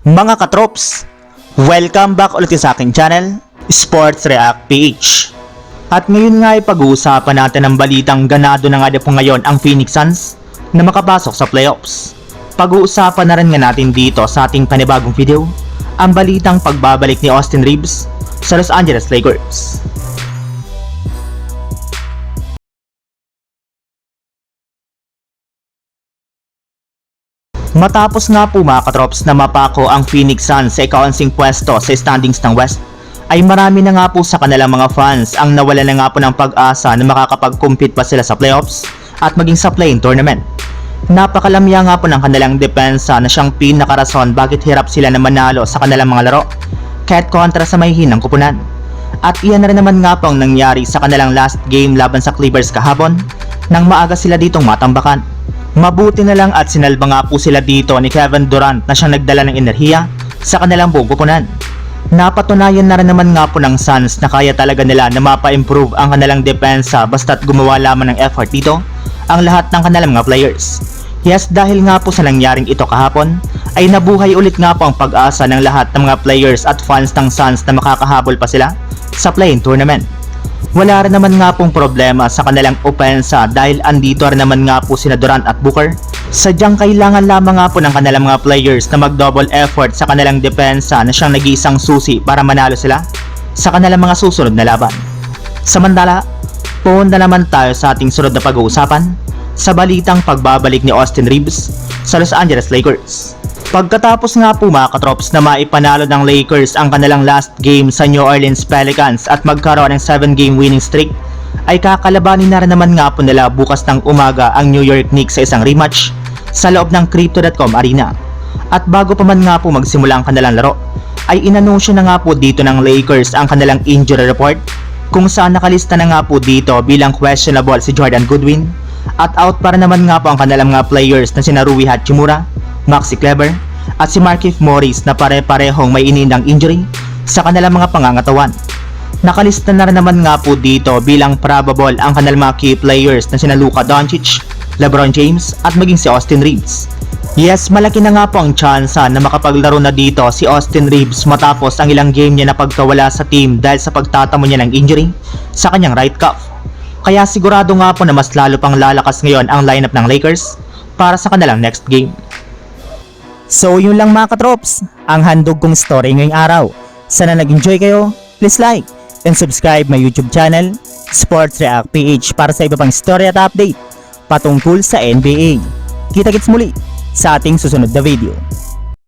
Mga katrops, welcome back ulit sa aking channel, Sports React PH. At ngayon nga ay pag-uusapan natin ang balitang ganado na nga po ngayon ang Phoenix Suns na makapasok sa playoffs. Pag-uusapan na rin nga natin dito sa ating panibagong video ang balitang pagbabalik ni Austin Reeves sa Los Angeles Lakers. Matapos nga po mga katrops na mapako ang Phoenix Suns sa ika-11 pwesto sa standings ng West, ay marami na nga po sa kanilang mga fans ang nawala na nga po ng pag-asa na makakapag-compete pa sila sa playoffs at maging sa play-in tournament. Napakalamya nga po ng kanilang depensa na siyang pinakarason bakit hirap sila na manalo sa kanilang mga laro kahit kontra sa mahihinang kupunan. At iyan na rin naman nga po ang nangyari sa kanilang last game laban sa Clippers kahapon nang maaga sila ditong matambakan. Mabuti na lang at sinalba nga po sila dito ni Kevin Durant na siyang nagdala ng enerhiya sa kanilang buong kupunan. Napatunayan na rin naman nga po ng Suns na kaya talaga nila na mapa-improve ang kanilang depensa basta't gumawa lamang ng effort dito ang lahat ng kanilang mga players. Yes, dahil nga po sa nangyaring ito kahapon ay nabuhay ulit nga po ang pag-asa ng lahat ng mga players at fans ng Suns na makakahabol pa sila sa play-in tournament. Wala rin naman nga pong problema sa kanilang opensa dahil andito rin naman nga po sina Durant at Booker. Sadyang kailangan lamang nga po ng kanilang mga players na mag-double effort sa kanilang depensa na siyang nag-iisang susi para manalo sila sa kanilang mga susunod na laban. Samantala, punta naman tayo sa ating sunod na pag-uusapan sa balitang pagbabalik ni Austin Reeves sa Los Angeles Lakers. Pagkatapos nga po mga katrops na maipanalo ng Lakers ang kanilang last game sa New Orleans Pelicans at magkaroon ng 7-game winning streak, ay kakalabanin na rin naman nga po nila bukas ng umaga ang New York Knicks sa isang rematch sa loob ng Crypto.com Arena. At bago pa man nga po magsimula ang kanilang laro, ay inanunsyo na nga po dito ng Lakers ang kanilang injury report kung saan nakalista na nga po dito bilang questionable si Jordan Goodwin at out para naman nga po ang kanilang mga players na sina Rui Hachimura, Maxi Kleber at si Markieff Morris na pare-parehong may inindang injury sa kanilang mga pangangatawan. Nakalista na rin naman nga po dito bilang probable ang kanilang mga key players na sina Luka Doncic, LeBron James at maging si Austin Reeves. Yes, malaki na nga po ang tsansa na makapaglaro na dito si Austin Reeves matapos ang ilang game niya na pagkawala sa team dahil sa pagtatamo niya ng injury sa kanyang right cuff. Kaya sigurado nga po na mas lalo pang lalakas ngayon ang lineup ng Lakers para sa kanilang next game. So yun lang mga katrops, ang handog kong story ngayong araw. Sana nag-enjoy kayo, please like and subscribe my YouTube channel, Sports React PH para sa iba pang story at update patungkol sa NBA. Kita-kits muli sa ating susunod na video.